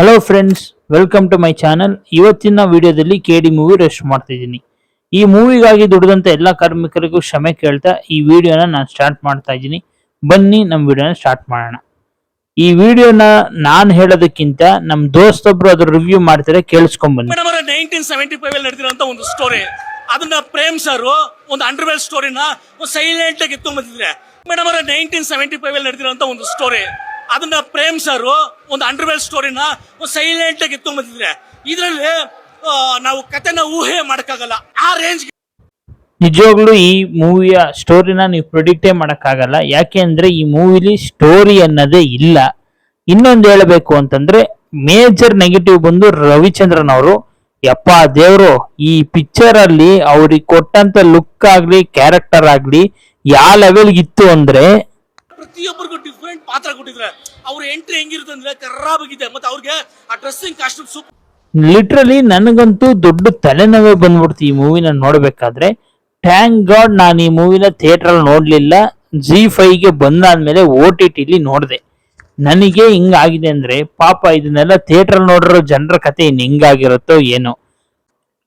Hello friends, welcome to my channel. ಇವತ್ತಿನ ವಿಡಿಯೋದಲ್ಲಿ ಕೆಡಿ movie rest ಮಾಡ್ತಾ ಇದ್ದೀನಿ. ಈ ಮೂವಿಗಾಗಿ ದುಡಿದಂತ ಎಲ್ಲ ಕಾರ್ಮಿಕರಿಗೂ ಕ್ಷಮೆ ಕೇಳ್ತಾ ಈ ವಿಡಿಯೋನ ನಾನು ಸ್ಟಾರ್ಟ್ ಮಾಡ್ತಾ ಇದ್ದೀನಿ. ಬನ್ನಿ ನಮ್ಮ ವಿಡಿಯೋನ ಸ್ಟಾರ್ಟ್ ಮಾಡೋಣ. ಈ ವಿಡಿಯೋನ ನಾನು ಹೇಳೋದಕ್ಕಿಂತ ನಮ್ಮ ದೋಸ್ತೊಬ್ರು ಅದ್ರ ರಿವ್ಯೂ ಮಾಡ್ತಾರೆ, ಕೇಳಿಸ್ಕೊಂಡ್ ಬನ್ನಿ. 1975 ಅಲ್ಲಿ ನಡೆದಿರುವಂತ ಒಂದು ಸ್ಟೋರಿ, ಅದನ್ನ ಪ್ರೇಮ್ ಸರ್ ಒಂದು ಅಂಡರ್ವೇರ್ ಸ್ಟೋರಿನ ಸೈಲೆಂಟ್ ಆಗಿ ಎತ್ಕೊಂಡ್ ಬಂದಿದ್ರೆ. ಮೇಡಮ್ ಅವರ 1975 ಅಲ್ಲಿ ನಡೆದಿರುವಂತ ಒಂದು ಸ್ಟೋರಿ, ಅದನ್ನ ಪ್ರೇಮ್ ಸರ್ ಒಂದು ಅಂಡರ್ವೇರ್ ಸ್ಟೋರಿನ ಸೈಲೆಂಟ್ ಆಗಿ ಎತ್ಕೊಂಡ್ ಬಂದಿದ್ರೆ. ಇದರಲ್ಲಿ ನಾವು ಕಥೆನ ಊಹೆ ಮಾಡಕ್ಕಾಗಲ್ಲ, ಆ ರೇಂಜ್. ನಿಜವಾಗ್ಲೂ ಈ ಮೂವಿಯ ಸ್ಟೋರಿನ ನೀವು ಪ್ರಿಡಿಕ್ಟೇ ಮಾಡಕ್ಕಾಗಲ್ಲ. ಯಾಕೆ ಅಂದ್ರೆ ಈ ಮೂವಿಲಿ ಸ್ಟೋರಿ ಅನ್ನೋದೇ ಇಲ್ಲ. ಇನ್ನೊಂದು ಹೇಳಬೇಕು ಅಂತಂದ್ರೆ ಮೇಜರ್ ನೆಗೆಟಿವ್ ಬಂದು ರವಿಚಂದ್ರನ್ ಅವರು. ಯಪ್ಪ ದೇವ್ರು, ಈ ಪಿಕ್ಚರ್ ಅಲ್ಲಿ ಅವ್ರಿಗೆ ಕೊಟ್ಟಂತ ಲುಕ್ ಆಗ್ಲಿ ಕ್ಯಾರೆಕ್ಟರ್ ಆಗ್ಲಿ ಯಾವ ಲೆವೆಲ್ ಇತ್ತು ಅಂದ್ರೆ ಪ್ರತಿಯೊಬ್ಬರಿಗೂ ಡಿಫ್ರೆಂಟ್ ಪಾತ್ರ ಕೊಟ್ಟಿದ್ರೆ. ಅವ್ರ ಎಂಟ್ರಿ ಹೆಂಗಿರುತ್ತೆ ಅಂದ್ರೆ ಕರ್ರಾಬಾಗಿದೆ, ಮತ್ತೆ ಅವ್ರಿಗೆ ಆ ಡ್ರೆಸ್ಸಿಂಗ್ ಕಾಸ್ಟ್ಯೂಮ್ ಸೂಪರ್. ಲಿಟ್ರಲಿ ನನಗಂತೂ ದೊಡ್ಡ ತಲೆನೋವೇ ಬಂದ್ಬಿಡ್ತು ಈ ಮೂವಿನ ನೋಡ್ಬೇಕಾದ್ರೆ. ಥ್ಯಾಂಕ್ ಗಾಡ್ ನಾನು ಈ ಮೂವಿನ ಥಿಯೇಟರ್ ಅಲ್ಲಿ ನೋಡ್ಲಿಲ್ಲ. Zee5ಗೆ ಬಂದಾದ್ಮೇಲೆ OTT ನೋಡಿದೆ. ನನಗೆ ಹಿಂಗಾಗಿದೆ ಅಂದ್ರೆ ಪಾಪ ಇದನ್ನೆಲ್ಲ ಥಿಯೇಟರ್ ಅಲ್ಲಿ ನೋಡಿರೋ ಜನರ ಕತೆ ಇನ್ ಹಿಂಗಾಗಿರುತ್ತೋ ಏನೋ.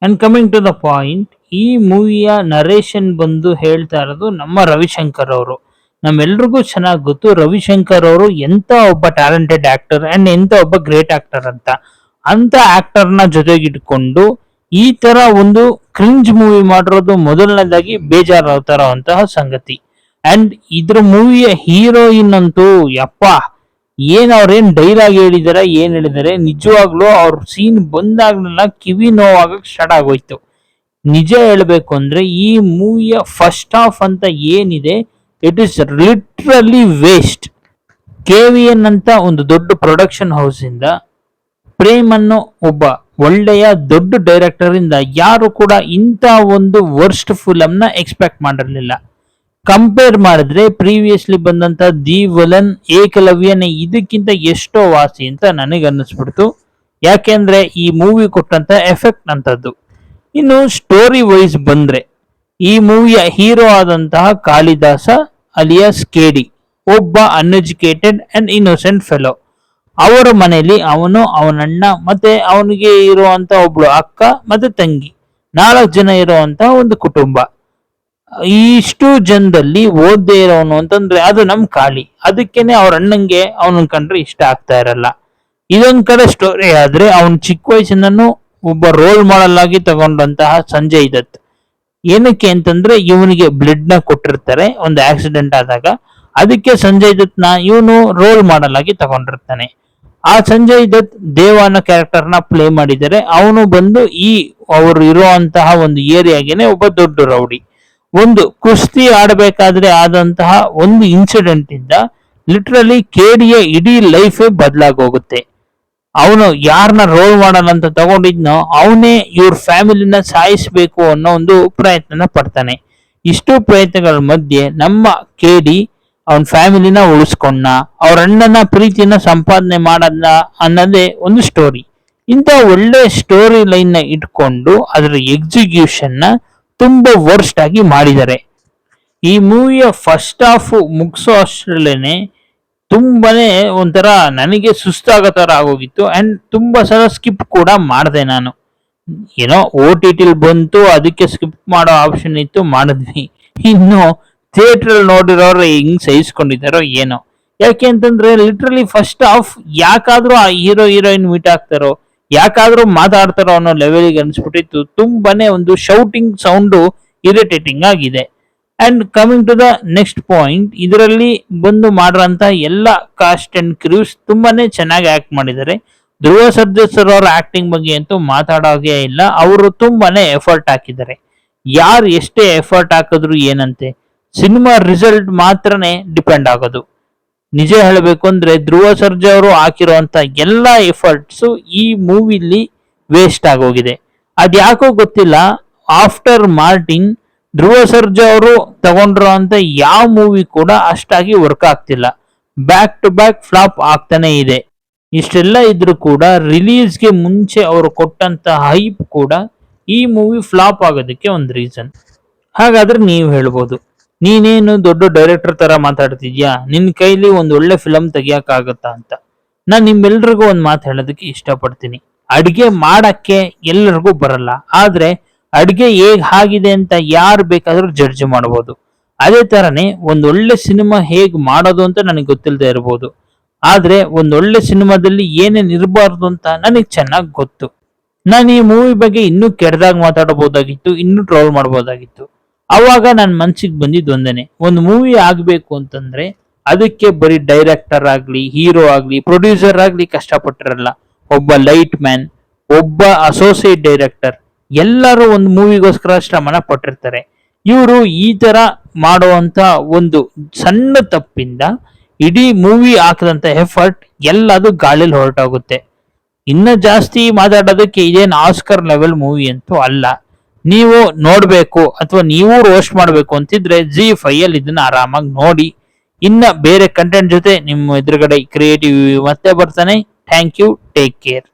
And coming to the point, ಈ ಮೂವಿಯ ನರೇಶನ್ ಬಂದು ಹೇಳ್ತಾ ಇರೋದು ನಮ್ಮ ರವಿಶಂಕರ್ ಅವರು. ನಮ್ಮೆಲ್ರಿಗೂ ಚೆನ್ನಾಗಿ ಗೊತ್ತು ರವಿಶಂಕರ್ ಅವರು ಎಂತ ಒಬ್ಬ ಟ್ಯಾಲೆಂಟೆಡ್ ಆಕ್ಟರ್ ಅಂಡ್ ಎಂತ ಒಬ್ಬ ಗ್ರೇಟ್ ಆಕ್ಟರ್ ಅಂತ ಆಕ್ಟರ್ನ ಜೊತೆಗಿಟ್ಕೊಂಡು ಈ ತರ ಒಂದು ಕ್ರಿಂಜ್ ಮೂವಿ ಮಾಡಿರೋದು ಮೊದಲನೇದಾಗಿ ಬೇಜಾರಾಗ್ತಾರಂತಹ ಸಂಗತಿ. ಅಂಡ್ ಇದ್ರ ಮೂವಿಯ ಹೀರೋಯಿನ್ ಅಂತೂ ಯಪ್ಪ, ಅವ್ರೇನ್ ಡೈಲಾಗ್ ಹೇಳಿದಾರೆ ಏನ್ ಹೇಳಿದಾರೆ, ನಿಜವಾಗ್ಲೂ ಅವ್ರ ಸೀನ್ ಬಂದಾಗ್ಲೆಲ್ಲ ಕಿವಿ ನೋವಾಗಕ್ ಸ್ಟಾರ್ಟ್ ಆಗೋಯ್ತು. ನಿಜ ಹೇಳ್ಬೇಕು ಅಂದ್ರೆ ಈ ಮೂವಿಯ ಫಸ್ಟ್ ಹಾಫ್ ಅಂತ ಏನಿದೆ, it is literally waste. KVN ಅಂತ ಒಂದು ದೊಡ್ಡ ಪ್ರೊಡಕ್ಷನ್ ಹೌಸ್ ಇಂದ ಪ್ರೇಮ್ ಅನ್ನೋ ಒಬ್ಬ ಒಳ್ಳೆಯ ದೊಡ್ಡ ಡೈರೆಕ್ಟರ್ ಇಂದ ಯಾರು ಕೂಡ ಇಂಥ ಒಂದು ವರ್ಸ್ಟ್ ಫಿಲಮ್ ನ ಎಕ್ಸ್ಪೆಕ್ಟ್ ಮಾಡಿರ್ಲಿಲ್ಲ. ಕಂಪೇರ್ ಮಾಡಿದ್ರೆ ಪ್ರೀವಿಯಸ್ಲಿ ಬಂದಂತ ದಿ ವಿಲನ್, ಏಕಲವ್ಯನೇ ಇದಕ್ಕಿಂತ ಎಷ್ಟೋ ವಾಸಿ ಅಂತ ನನಗೆ ಅನ್ನಿಸ್ಬಿಡ್ತು. ಯಾಕೆಂದ್ರೆ ಈ ಮೂವಿ ಕೊಟ್ಟಂತ ಎಫೆಕ್ಟ್ ಅಂತದ್ದು. ಇನ್ನು ಸ್ಟೋರಿ ವೈಸ್ ಬಂದ್ರೆ ಈ ಮೂವಿಯ ಹೀರೋ ಆದಂತಹ ಕಾಳಿದಾಸ ಅಲಿಯಾಸ್ KD ಒಬ್ಬ ಅನ್ಎಜುಕೇಟೆಡ್ ಅಂಡ್ ಇನ್ನೋಸೆಂಟ್ ಫೆಲೋ. ಅವರ ಮನೆಯಲ್ಲಿ ಅವನು, ಅವನಣ್ಣ ಮತ್ತೆ ಅವನಿಗೆ ಇರುವಂತ ಒಬ್ಳು ಅಕ್ಕ ಮತ್ತೆ ತಂಗಿ, 4 ಜನ ಇರುವಂತ ಒಂದು ಕುಟುಂಬ. ಇಷ್ಟು ಜನದಲ್ಲಿ ಓದ್ದೇ ಇರೋನು ಅಂತಂದ್ರೆ ಅದು ನಮ್ ಕಾಳಿ. ಅದಕ್ಕೇನೆ ಅವ್ರ ಅಣ್ಣಂಗೆ ಅವನನ್ನ ಕಂಡ್ರೆ ಇಷ್ಟ ಆಗ್ತಾ ಇರಲ್ಲ. ಇದೊಂದ್ ಕಡೆ ಸ್ಟೋರಿ ಆದ್ರೆ ಅವನ್ ಚಿಕ್ಕ ವಯಸ್ಸಿನೂ ಒಬ್ಬ ರೋಲ್ ಮಾಡೆಲ್ ಆಗಿ ತಗೊಂಡಂತಹ ಸಂಜಯ್ ದತ್. ಏನಕ್ಕೆ ಅಂತಂದ್ರೆ ಇವನಿಗೆ ಬ್ಲಡ್ ನ ಕೊಟ್ಟಿರ್ತಾರೆ ಒಂದು ಆಕ್ಸಿಡೆಂಟ್ ಆದಾಗ, ಅದಕ್ಕೆ ಸಂಜಯ್ ದತ್ ನ ಇವನು ರೋಲ್ ಮಾಡೆಲ್ ಆಗಿ ತಗೊಂಡಿರ್ತಾನೆ. ಆ ಸಂಜಯ್ ದತ್ ದೇವ ಅನ್ನೋ ಕ್ಯಾರೆಕ್ಟರ್ ನ ಪ್ಲೇ ಮಾಡಿದರೆ. ಅವನು ಬಂದು ಅವರು ಇರುವಂತಹ ಒಂದು ಏರಿಯಾಗೆನೆ ಒಬ್ಬ ದೊಡ್ಡ ರೌಡಿ. ಒಂದು ಕುಸ್ತಿ ಆಡಬೇಕಾದ್ರೆ ಆದಂತಹ ಒಂದು ಇನ್ಸಿಡೆಂಟ್ ಇಂದ ಲಿಟ್ರಲಿ KDಯ ಇಡೀ ಲೈಫೇ ಬದಲಾಗೋಗುತ್ತೆ. ಅವನು ಯಾರನ್ನ ರೋಲ್ ಮಾಡಲ್ಲ ಅಂತ ತಗೊಂಡಿದ್ನೋ ಅವನೇ ಇವ್ರ ಫ್ಯಾಮಿಲಿನ ಸಾಯಿಸ್ಬೇಕು ಅನ್ನೋ ಒಂದು ಪ್ರಯತ್ನ ಪಡ್ತಾನೆ. ಇಷ್ಟು ಪ್ರಯತ್ನಗಳ ಮಧ್ಯೆ ನಮ್ಮ KD ಅವನ್ ಫ್ಯಾಮಿಲಿನ ಉಳಿಸ್ಕೊಂಡ, ಅವ್ರ ಅಣ್ಣನ ಪ್ರೀತಿನ ಸಂಪಾದನೆ ಮಾಡದ ಅನ್ನೋದೇ ಒಂದು ಸ್ಟೋರಿ. ಇಂಥ ಒಳ್ಳೆ ಸ್ಟೋರಿ ಲೈನ್ ನ ಇಟ್ಕೊಂಡು ಅದರ ಎಕ್ಸಿಕ್ಯೂಷನ್ ನ ತುಂಬಾ ವರ್ಸ್ಟ್ ಆಗಿ ಮಾಡಿದ್ದಾರೆ. ಈ ಮೂವಿಯ ಫಸ್ಟ್ ಹಾಫ್ ಮುಗಿಸೋ ಅಷ್ಟರಲ್ಲೇನೆ ತುಂಬಾನೇ ಒಂಥರ ನನಗೆ ಸುಸ್ತಾಗೋ ತರ ಆಗೋಗಿತ್ತು. ಅಂಡ್ ತುಂಬಾ ಸಲ ಸ್ಕಿಪ್ ಕೂಡ ಮಾಡಿದೆ ನಾನು. ಏನೋ OTT ಬಂತು, ಅದಕ್ಕೆ ಸ್ಕಿಪ್ ಮಾಡೋ ಆಪ್ಷನ್ ಇತ್ತು, ಮಾಡಿದ್ವಿ. ಇನ್ನು ಥಿಯೇಟರ್ ನೋಡಿರೋರು ಹಿಂಗ್ ಸಹಿಸ್ಕೊಂಡಿದ್ದಾರೋ ಏನೋ. ಯಾಕೆ ಅಂತಂದ್ರೆ ಲಿಟ್ರಲಿ ಫಸ್ಟ್ ಹಾಫ್ ಯಾಕಾದ್ರೂ ಆ ಹೀರೋಯಿನ್ ಮೀಟ್ ಆಗ್ತಾರೋ, ಯಾಕಾದ್ರೂ ಮಾತಾಡ್ತಾರೋ ಅನ್ನೋ ಲೆವೆಲ್ಗೆ ಅನ್ಸ್ಬಿಟ್ಟಿತ್ತು. ತುಂಬಾನೇ ಒಂದು ಶೌಟಿಂಗ್ ಸೌಂಡು ಇರಿಟೇಟಿಂಗ್ ಆಗಿದೆ. And coming to the next point, ಇದರಲ್ಲಿ ಬಂದು ಮಾಡಿರೋಂತ ಎಲ್ಲ ಕಾಸ್ಟ್ ಅಂಡ್ ಕ್ರೂಸ್ ತುಂಬಾನೇ ಚೆನ್ನಾಗಿ ಆಕ್ಟ್ ಮಾಡಿದ್ದಾರೆ. ಧ್ರುವ ಸರ್ಜಾ ಸರ್ ಅವರ ಆಕ್ಟಿಂಗ್ ಬಗ್ಗೆ ಅಂತೂ ಮಾತಾಡೋಗೆ ಇಲ್ಲ. ಅವರು ತುಂಬಾನೇ ಎಫರ್ಟ್ ಹಾಕಿದ್ದಾರೆ. ಯಾರು ಎಷ್ಟೇ ಎಫರ್ಟ್ ಹಾಕಿದ್ರು ಏನಂತೆ, ಸಿನಿಮಾ ರಿಸಲ್ಟ್ ಮಾತ್ರನೇ ಡಿಪೆಂಡ್ ಆಗೋದು. ನಿಜ ಹೇಳಬೇಕು ಅಂದ್ರೆ ಧ್ರುವ ಸರ್ಜಾ ಅವರು ಹಾಕಿರುವಂತ ಎಲ್ಲಾ ಎಫರ್ಟ್ಸ್ ಈ ಮೂವಿಲಿ ವೇಸ್ಟ್ ಆಗೋಗಿದೆ. ಅದ್ಯಾಕೋ ಗೊತ್ತಿಲ್ಲ, ಆಫ್ಟರ್ ಮಾರ್ಟಿನ್ ಧ್ರುವ ಸರ್ಜಾ ಅವರು ತಗೊಂಡಿರುವಂತ ಯಾವ ಮೂವಿ ಕೂಡ ಅಷ್ಟಾಗಿ ವರ್ಕ್ ಆಗ್ತಿಲ್ಲ. ಬ್ಯಾಕ್ ಟು ಬ್ಯಾಕ್ ಫ್ಲಾಪ್ ಆಗ್ತಾನೆ ಇದೆ. ಇಷ್ಟೆಲ್ಲ ಇದ್ರೂ ಕೂಡ ರಿಲೀಸ್ಗೆ ಮುಂಚೆ ಅವರು ಕೊಟ್ಟಂತ ಹೈಪ್ ಕೂಡ ಈ ಮೂವಿ ಫ್ಲಾಪ್ ಆಗೋದಕ್ಕೆ ಒಂದು ರೀಸನ್. ಹಾಗಾದ್ರೆ ನೀವು ಹೇಳ್ಬೋದು, ನೀನೇನು ದೊಡ್ಡ ಡೈರೆಕ್ಟರ್ ತರ ಮಾತಾಡ್ತಿದ್ಯಾ, ನಿನ್ ಕೈಲಿ ಒಂದ್ ಒಳ್ಳೆ ಫಿಲಂ ತೆಗಿಯಕ್ ಆಗತ್ತಾ ಅಂತ. ನಾನು ನಿಮ್ಮೆಲ್ರಿಗೂ ಒಂದು ಮಾತು ಹೇಳೋದಕ್ಕೆ ಇಷ್ಟಪಡ್ತೀನಿ. ಅಡಿಗೆ ಮಾಡಕ್ಕೆ ಎಲ್ಲರಿಗೂ ಬರಲ್ಲ, ಆದ್ರೆ ಅಡಿಗೆ ಹೇಗ್ ಆಗಿದೆ ಅಂತ ಯಾರು ಬೇಕಾದ್ರೂ ಜಡ್ಜ್ ಮಾಡಬಹುದು. ಅದೇ ತರನೇ ಒಂದೊಳ್ಳೆ ಸಿನಿಮಾ ಹೇಗ್ ಮಾಡೋದು ಅಂತ ನನಗೆ ಗೊತ್ತಿಲ್ಲದೆ ಇರಬಹುದು, ಆದ್ರೆ ಒಂದೊಳ್ಳೆ ಸಿನಿಮಾದಲ್ಲಿ ಏನೇನ್ ಇರಬಾರ್ದು ಅಂತ ನನಗೆ ಚೆನ್ನಾಗಿ ಗೊತ್ತು. ನಾನು ಈ ಮೂವಿ ಬಗ್ಗೆ ಇನ್ನೂ ಕೆಟ್ಟದಾಗ ಮಾತಾಡಬಹುದಾಗಿತ್ತು, ಇನ್ನೂ ಟ್ರೋಲ್ ಮಾಡಬಹುದಾಗಿತ್ತು. ಅವಾಗ ನನ್ನ ಮನ್ಸಿಗೆ ಬಂದಿದ್ದು ಒಂದೇನೆ, ಒಂದು ಮೂವಿ ಆಗ್ಬೇಕು ಅಂತಂದ್ರೆ ಅದಕ್ಕೆ ಬರೀ ಡೈರೆಕ್ಟರ್ ಆಗ್ಲಿ, ಹೀರೋ ಆಗ್ಲಿ, ಪ್ರೊಡ್ಯೂಸರ್ ಆಗ್ಲಿ ಕಷ್ಟಪಟ್ಟಿರಲ್ಲ. ಒಬ್ಬ ಲೈಟ್ ಮ್ಯಾನ್, ಒಬ್ಬ ಅಸೋಸಿಯೇಟ್ ಡೈರೆಕ್ಟರ್, ಎಲ್ಲರೂ ಒಂದು ಮೂವಿಗೋಸ್ಕರ ಶ್ರಮನ ಪಟ್ಟಿರ್ತಾರೆ. ಇವರು ಈ ತರ ಮಾಡುವಂತ ಒಂದು ಸಣ್ಣ ತಪ್ಪಿಂದ ಇಡೀ ಮೂವಿ ಹಾಕದಂತ ಎಫರ್ಟ್ ಎಲ್ಲದು ಗಾಳಿಲಿ ಹೊರಟೋಗುತ್ತೆ. ಇನ್ನ ಜಾಸ್ತಿ ಮಾತಾಡೋದಕ್ಕೆ ಇದೇನು ಆಸ್ಕರ್ ಲೆವೆಲ್ ಮೂವಿ ಅಂತೂ ಅಲ್ಲ. ನೀವು ನೋಡ್ಬೇಕು ಅಥವಾ ನೀವು ರೋಸ್ಟ್ ಮಾಡ್ಬೇಕು ಅಂತಿದ್ರೆ ZEE5 ಅಲ್ಲಿ ಇದನ್ನ ಆರಾಮಾಗಿ ನೋಡಿ. ಇನ್ನ ಬೇರೆ ಕಂಟೆಂಟ್ ಜೊತೆ ನಿಮ್ಮ ಎದುರುಗಡೆ ಕ್ರಿಯೇಟಿವ್ ಮತ್ತೆ ಬರ್ತಾನೆ. Thank you, take care.